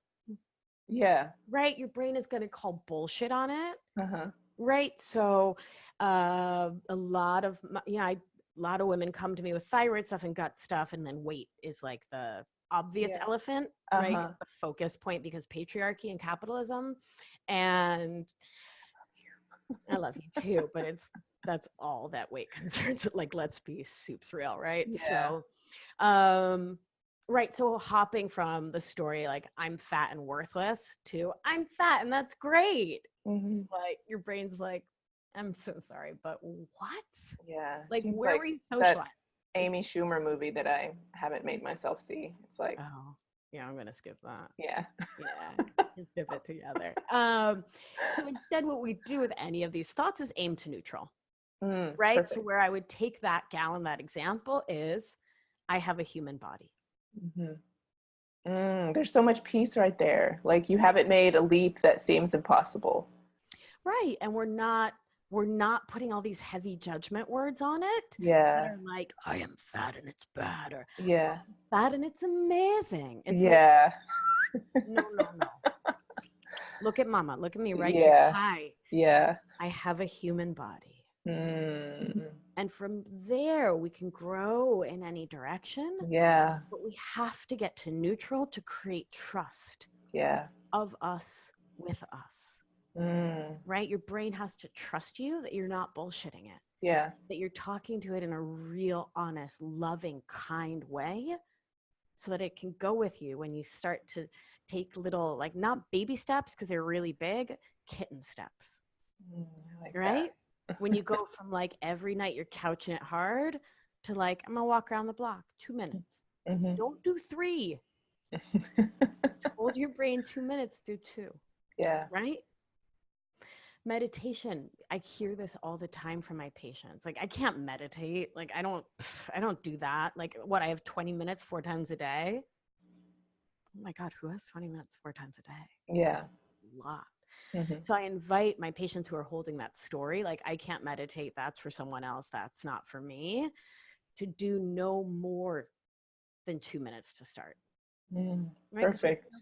Yeah. right, your brain is going to call bullshit on it. Uh-huh. Right. So a lot of a lot of women come to me with thyroid stuff and gut stuff, and then weight is like the obvious elephant, right? Uh-huh. The focus point, because patriarchy and capitalism. And I love you too, but that's all that weight concerns. Like, let's be soups real, right? Yeah. So right, so hopping from the story like I'm fat and worthless to I'm fat and that's great. Like your brain's like, I'm so sorry, but what? Yeah. Like, Seems where like were you that socialized? Amy Schumer movie that I haven't made myself see. It's like, Oh, yeah, I'm gonna skip that. yeah. Yeah, skip it together. So instead, what we do with any of these thoughts is aim to neutral, right? So Perfect. where I would take that gal in that example is, I have a human body. There's so much peace right there. Like, you haven't made a leap that seems impossible. Right. And we're not putting all these heavy judgment words on it that Yeah. are like, I am fat and it's bad, or Yeah. fat and it's amazing. It's like, Yeah. no. Look at mama. Look at me right here. Yeah. Hi. Yeah. I have a human body. Mm. And from there, we can grow in any direction. Yeah. But we have to get to neutral to create trust Yeah. of us with us. Right? Your brain has to trust you that you're not bullshitting it. Yeah. That you're talking to it in a real, honest, loving, kind way, so that it can go with you when you start to take little, like, not baby steps because they're really big, kitten steps. I like right? that. When you go from like every night you're couching it hard to like, I'm gonna walk around the block 2 minutes. Don't do 3. Hold your brain 2 minutes, do 2. Yeah. Right? Meditation. I hear this all the time from my patients. Like, I can't meditate. Like, I don't do that. Like, what, I have 20 minutes 4 times a day? Oh my God, who has 20 minutes 4 times a day? Yeah. That's a lot. So I invite my patients who are holding that story, like, I can't meditate, that's for someone else, that's not for me, to do no more than 2 minutes to start. Right? Perfect.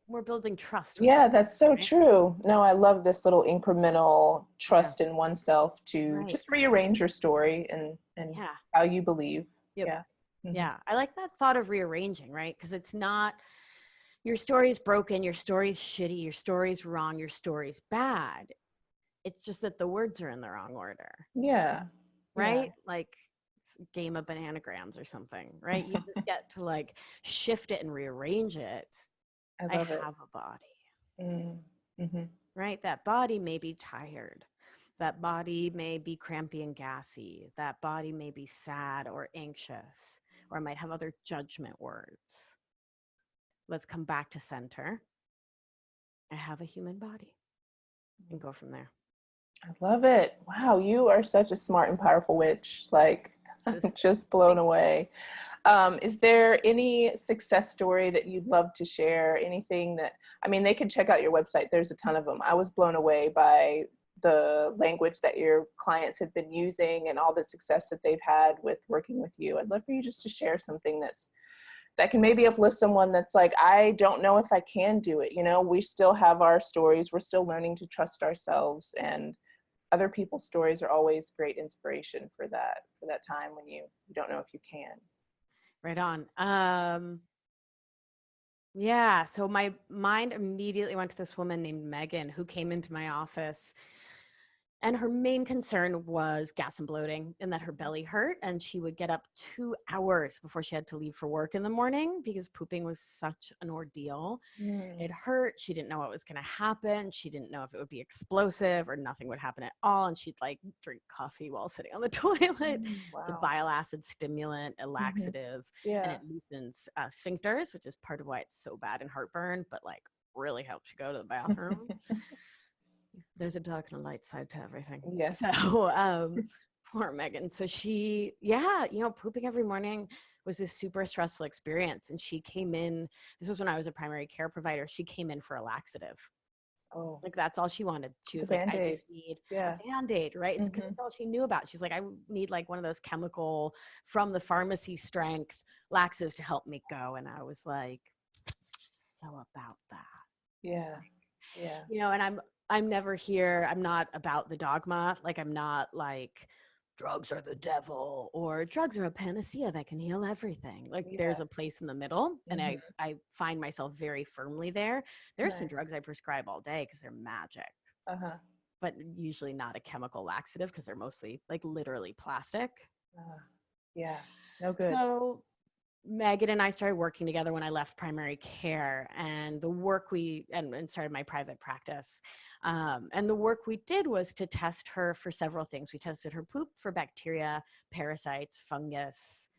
We're building trust. Yeah, that's so true. No, I love this little incremental trust in oneself to just rearrange your story and how you believe. Yeah. Yeah. I like that thought of rearranging, right? Because it's not, your story's broken, your story's shitty, your story's wrong, your story's bad. It's just that the words are in the wrong order. Yeah. Right? Like game of bananagrams or something, right? You just get to like shift it and rearrange it. I have a body. Right? That body may be tired. That body may be crampy and gassy. That body may be sad or anxious, or I might have other judgment words. Let's come back to center. I have a human body, and go from there. I love it. Wow, you are such a smart and powerful witch. Like, I'm just blown away. Is there any success story that you'd love to share? Anything that, I mean, they can check out your website. There's a ton of them. I was blown away by the language that your clients have been using and all the success that they've had with working with you. I'd love for you just to share something that can maybe uplift someone that's like, I don't know if I can do it. You know, we still have our stories. We're still learning to trust ourselves, and other people's stories are always great inspiration for that time when you don't know if you can. Right on. Yeah. So my mind immediately went to this woman named Megan who came into my office, and her main concern was gas and bloating, and that her belly hurt, and she would get up 2 hours before she had to leave for work in the morning because pooping was such an ordeal. It hurt. She didn't know what was going to happen. She didn't know if it would be explosive or nothing would happen at all. And she'd like drink coffee while sitting on the toilet. Wow. It's a bile acid stimulant, a laxative, and it loosens sphincters, which is part of why it's so bad in heartburn, but like really helps you go to the bathroom. There's a dark and a light side to everything. Yes. So poor Megan. So she, pooping every morning was this super stressful experience. And she came in, this was when I was a primary care provider. She came in for a laxative. Oh, Like that's all she wanted. She was the like, I Band-Aid. just need a Yeah. Band-Aid, right? It's because Mm-hmm. it's all she knew about. She's like, I need like one of those chemical from the pharmacy strength laxatives to help me go. And I was like, so about that. Yeah. Yeah. You know, and I'm never here. I'm not about the dogma. Like I'm not like drugs are the devil or drugs are a panacea that can heal everything. Like Yeah. there's a place in the middle, and Mm-hmm. I find myself very firmly there. There's some Nice. drugs I prescribe all day because they're magic, Uh-huh. but usually not a chemical laxative because they're mostly like literally plastic. Yeah. No good. So Megan and I started working together when I left primary care, and the work and started my private practice. And the work we did was to test her for several things. We tested her poop for bacteria, parasites, fungus,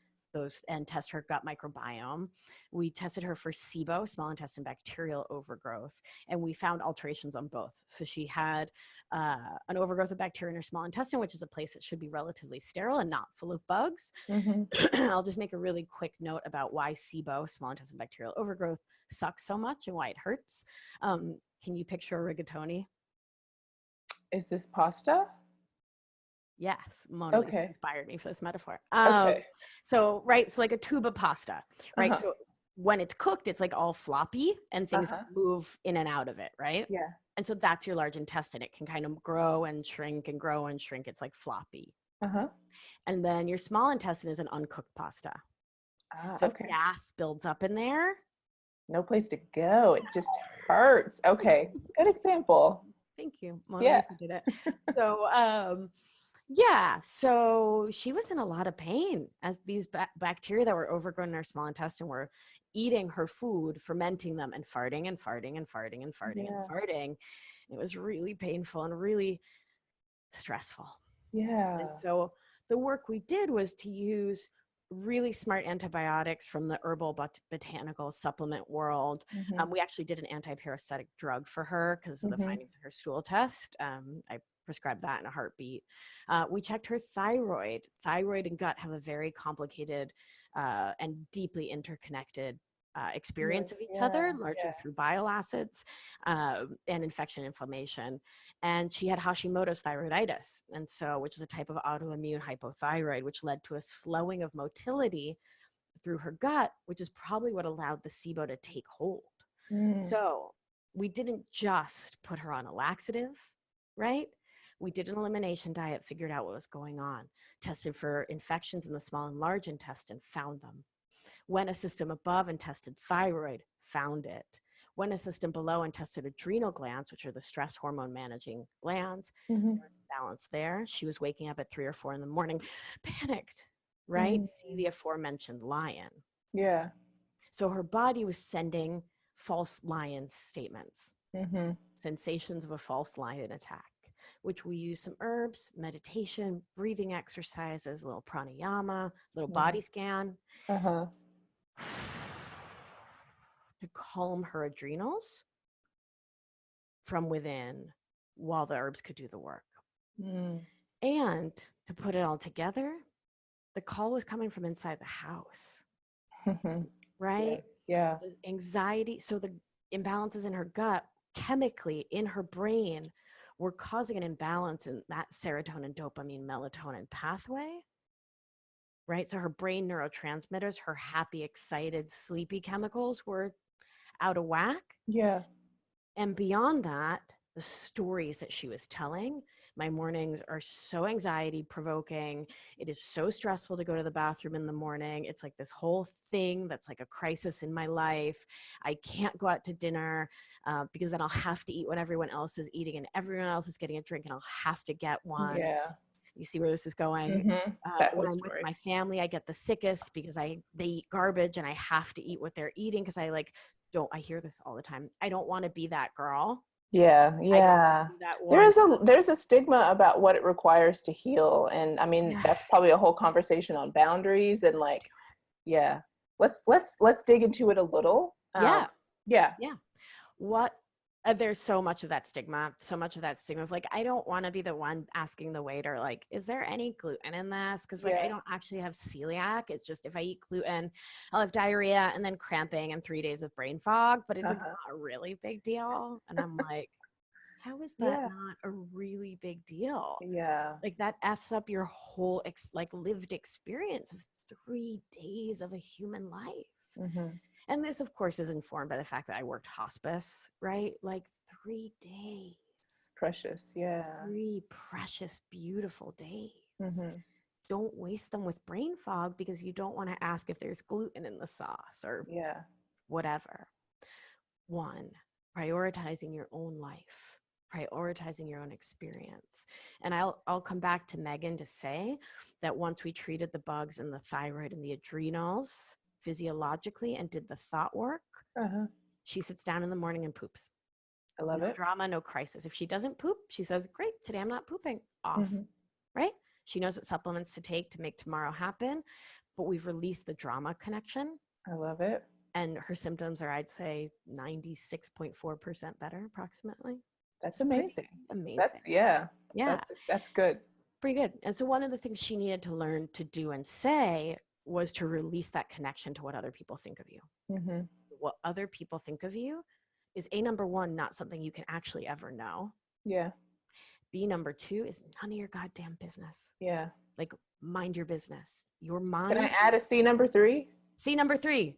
and test her gut microbiome. We tested her for Sibo, small intestine bacterial overgrowth, and we found alterations on both. So she had an overgrowth of bacteria in her small intestine, which is a place that should be relatively sterile and not full of bugs. Mm-hmm. I'll just make a really quick note about why Sibo, small intestine bacterial overgrowth, sucks so much and why it hurts. Can you picture a rigatoni? Is this pasta? Yes, Mona Lisa Okay. inspired me for this metaphor. Okay. So like a tube of pasta, right? Uh-huh. So when it's cooked, it's like all floppy and things Uh-huh. move in and out of it, right? Yeah. And so that's your large intestine. It can kind of grow and shrink and grow and shrink. It's like floppy. Uh-huh. And then your small intestine is an uncooked pasta. So if Okay. gas builds up in there, No place to go. It just hurts. Okay. Good example. thank you. Mona Yeah. Lisa did it. So, yeah, so she was in a lot of pain as these bacteria that were overgrown in her small intestine were eating her food, fermenting them, and farting and farting and farting and farting and Yeah. farting. It was really painful and really stressful. Yeah. And so the work we did was to use really smart antibiotics from the herbal botanical supplement world. Mm-hmm. We actually did an anti-parasitic drug for her because of the Mm-hmm. findings of her stool test. I prescribed that in a heartbeat. We checked her thyroid. Thyroid and gut have a very complicated and deeply interconnected experience of each other, largely through bile acids and infection inflammation. And she had Hashimoto's thyroiditis, and so which is a type of autoimmune hypothyroid, which led to a slowing of motility through her gut, which is probably what allowed the Sibo to take hold. So we didn't just put her on a laxative, right? We did an elimination diet, figured out what was going on, tested for infections in the small and large intestine, found them. Went a system above and tested thyroid, found it. Went a system below and tested adrenal glands, which are the stress hormone managing glands. Mm-hmm. There was a balance there. She was waking up at 3 or 4 in the morning, panicked, right? See the aforementioned lion. Yeah. So her body was sending false lion statements, Mm-hmm. sensations of a false lion attack, which we use some herbs, meditation, breathing exercises, a little pranayama, little body scan. Uh-huh. To calm her adrenals from within while the herbs could do the work. And to put it all together, the call was coming from inside the house, right? Yeah. There's anxiety. So the imbalances in her gut, chemically in her brain, were causing an imbalance in that serotonin, dopamine, melatonin pathway. Right? So her brain neurotransmitters, her happy, excited, sleepy chemicals were out of whack. Yeah. And beyond that, the stories that she was telling, my mornings are so anxiety provoking. It is so stressful to go to the bathroom in the morning. It's like this whole thing that's like a crisis in my life. I can't go out to dinner because then I'll have to eat what everyone else is eating, and everyone else is getting a drink and I'll have to get one. Yeah. You see where this is going? Mm-hmm. That When whole I'm with story. my family, I get the sickest because they eat garbage and I have to eat what they're eating because I hear this all the time. I don't want to be that girl. Yeah. Yeah. There's a stigma about what it requires to heal. And I mean, that's probably a whole conversation on boundaries and like, yeah. Let's dig into it a little. Yeah. Yeah. What there's so much of that stigma of like, I don't want to be the one asking the waiter, like, is there any gluten in this? Because like, I don't actually have celiac. It's just if I eat gluten, I'll have diarrhea and then cramping and 3 days of brain fog, but it's like not a really big deal. And I'm like, How is that Yeah. not a really big deal? Yeah. Like that F's up your whole like lived experience of 3 days of a human life. Mm-hmm. And this, of course, is informed by the fact that I worked hospice, right? Like 3 days, Precious. Yeah. 3 precious, beautiful days. Mm-hmm. Don't waste them with brain fog because you don't want to ask if there's gluten in the sauce or Yeah. whatever. 1, prioritizing your own life, prioritizing your own experience. And I'll come back to Megan to say that once we treated the bugs and the thyroid and the adrenals physiologically and did the thought work, Uh-huh. she sits down in the morning and poops. I love No it. drama, no crisis. If she doesn't poop, she says, great, today I'm not pooping. Off, Mm-hmm. right? She knows what supplements to take to make tomorrow happen, but we've released the drama connection. I love it. And her symptoms are, I'd say, 96.4% better, approximately. That's It's pretty amazing. amazing. Yeah. Yeah, That's good. pretty good. And so one of the things she needed to learn to do and say was to release that connection to what other people think of you. Mm-hmm. What other people think of you is number 1, not something you can actually ever know. Yeah. Number 2 is none of your goddamn business. Yeah. Like, mind your business. Your Can I mind. add a C number 3? Number 3.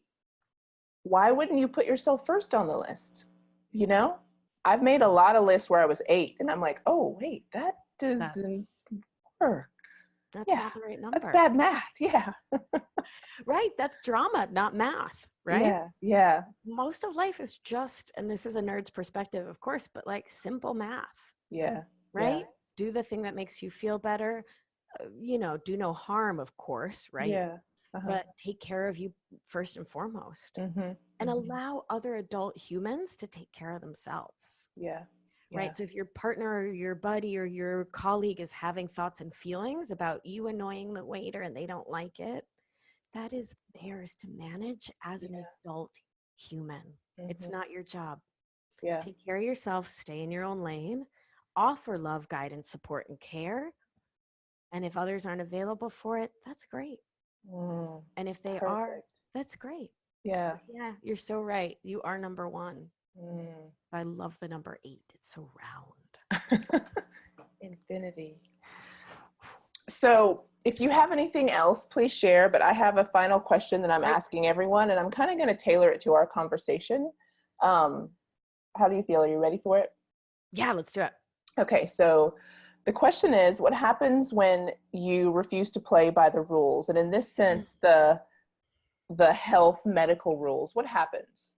Why wouldn't you put yourself first on the list? You know, I've made a lot of lists where I was 8 and I'm like, oh, wait, that doesn't work. That's Yeah. not the right number. That's bad math. Yeah. Right. That's drama, not math. Right. Yeah. Yeah. Most of life is just, and this is a nerd's perspective, of course, but like simple math. Yeah. Right. Yeah. Do the thing that makes you feel better. Do no harm, of course. Right. Yeah. Uh-huh. But take care of you first and foremost. Mm-hmm. And allow other adult humans to take care of themselves. Yeah. Right. So if your partner or your buddy or your colleague is having thoughts and feelings about you annoying the waiter and they don't like it, that is theirs to manage as an adult human. Mm-hmm. It's not your job. Yeah. Take care of yourself, stay in your own lane, offer love, guidance, support, and care. And if others aren't available for it, that's great. And if they are, that's great. Yeah. Yeah, you're so right. You are number 1. Mm. I love the number 8. It's so round. Infinity. So if you have anything else, please share. But I have a final question that I'm asking everyone, and I'm kind of going to tailor it to our conversation. How do you feel? Are you ready for it? Yeah, let's do it. Okay, so the question is, what happens when you refuse to play by the rules? And in this sense, the health medical rules, what happens?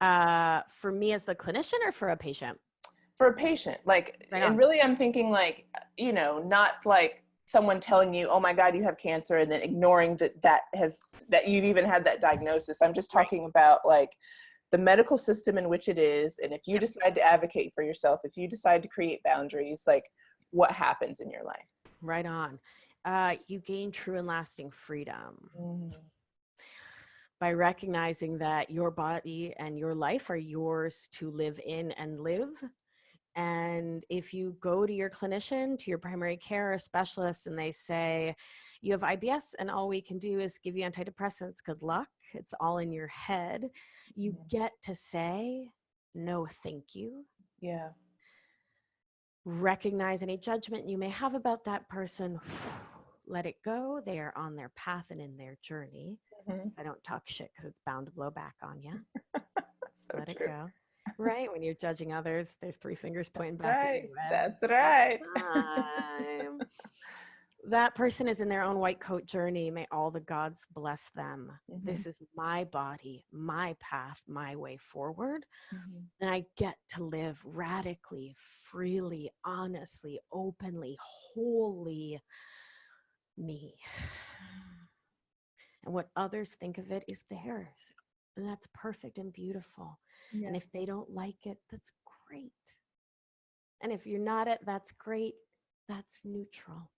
For me as the clinician or for a patient? For a patient, like, and really I'm thinking like, not like someone telling you, oh my God, you have cancer, and then ignoring that you've even had that diagnosis. I'm just talking about like the medical system in which it is. And if you decide to advocate for yourself, if you decide to create boundaries, like what happens in your life? Right on. You gain true and lasting freedom. By recognizing that your body and your life are yours to live in and live. And if you go to your clinician, to your primary care specialist, and they say, you have IBS and all we can do is give you antidepressants, good luck. It's all in your head. You get to say, no, thank you. Yeah. Recognize any judgment you may have about that person. Let it go. They are on their path and in their journey. I don't talk shit because it's bound to blow back on you. So Let true. it go. Right? When you're judging others, there's 3 fingers pointing back at you. That's right. That person is in their own white coat journey. May all the gods bless them. This is my body, my path, my way forward. And I get to live radically, freely, honestly, openly, wholly me. And what others think of it is theirs. And that's perfect and beautiful. Yeah. And if they don't like it, that's great. And if you're not it, that's great. That's neutral.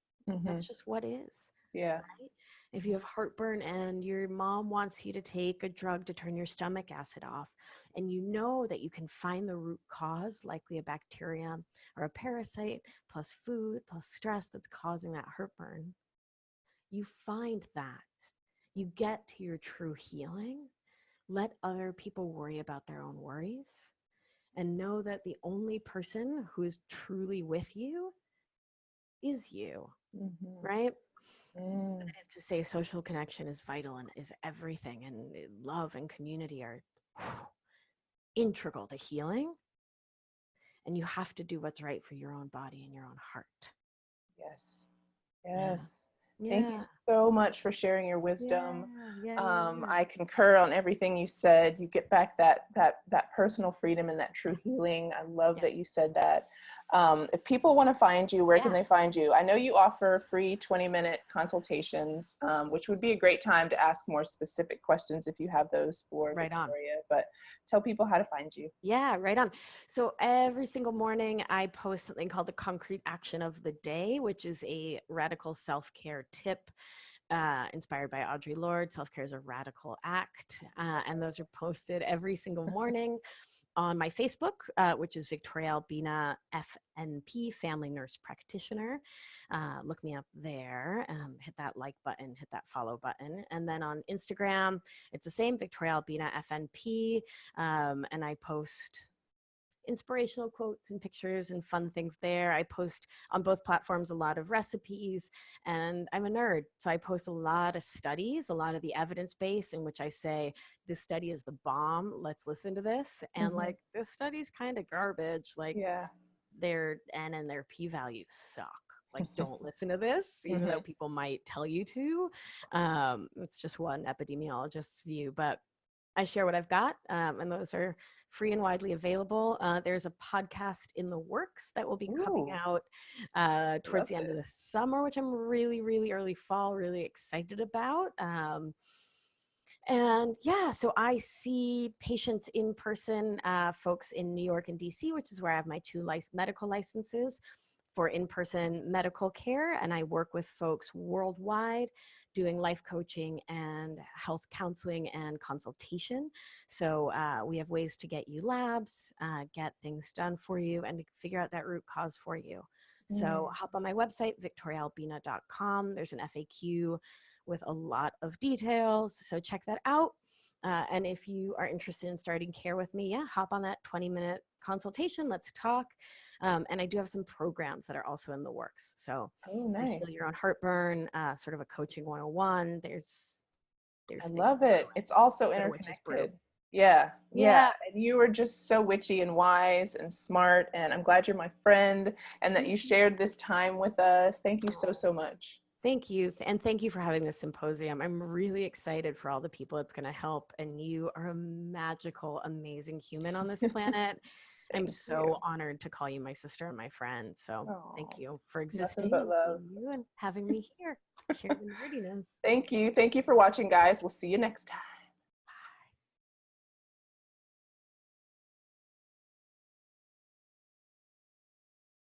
That's just what is. Yeah. Right? If you have heartburn and your mom wants you to take a drug to turn your stomach acid off, and you know that you can find the root cause, likely a bacteria or a parasite, plus food, plus stress that's causing that heartburn, you find that. You get to your true healing. Let other people worry about their own worries. and know that the only person who is truly with you is you, right? That is to say, social connection is vital and is everything, and love and community are integral to healing. And you have to do what's right for your own body and your own heart. Yes. Yeah. Yes. Thank you Yeah. so much for sharing your wisdom. Yeah. I concur on everything you said. You get back that personal freedom and that true healing. I love that you said that. If people want to find you, where can they find you? I know you offer free 20-minute consultations, which would be a great time to ask more specific questions if you have those for Victoria. But tell people how to find you. Yeah, right on. So every single morning I post something called the concrete action of the day, which is a radical self-care tip inspired by Audre Lorde. Self-care is a radical act. And those are posted every single morning on my Facebook, which is Victoria Albina, FNP, Family Nurse Practitioner. Look me up there, hit that like button, hit that follow button. And then on Instagram, it's the same, Victoria Albina, FNP. And I post inspirational quotes and pictures and fun things there. I post on both platforms a lot of recipes, and I'm a nerd. So I post a lot of studies, a lot of the evidence base in which I say, this study is the bomb. Let's listen to this. And like, this study's kind of garbage. Like their N and their P values suck. Like, don't listen to this, even though people might tell you to. It's just one epidemiologist's view, but I share what I've got, and those are free and widely available. There's a podcast in the works that will be coming out towards the end of the summer, which I'm really, really early fall, really excited about. And yeah, so I see patients in person, folks in New York and DC, which is where I have my 2 medical licenses for in-person medical care. And I work with folks worldwide doing life coaching and health counseling and consultation. So we have ways to get you labs, get things done for you, and to figure out that root cause for you. So hop on my website, victoriaalbina.com. There's an FAQ with a lot of details. So check that out. And if you are interested in starting care with me, hop on that 20-minute consultation. Let's talk. And I do have some programs that are also in the works. So Heal Your Own Heartburn, sort of a coaching 101. There's I love it. It's also interconnected. Yeah. And you were just so witchy and wise and smart. And I'm glad you're my friend and that you shared this time with us. Thank you so, so much. Thank you. And thank you for having this symposium. I'm really excited for all the people it's going to help. And you are a magical, amazing human on this planet. I'm so honored to call you my sister and my friend. So thank you for existing and having me here. Share the nerdiness. Thank you. Thank you for watching, guys. We'll see you next time.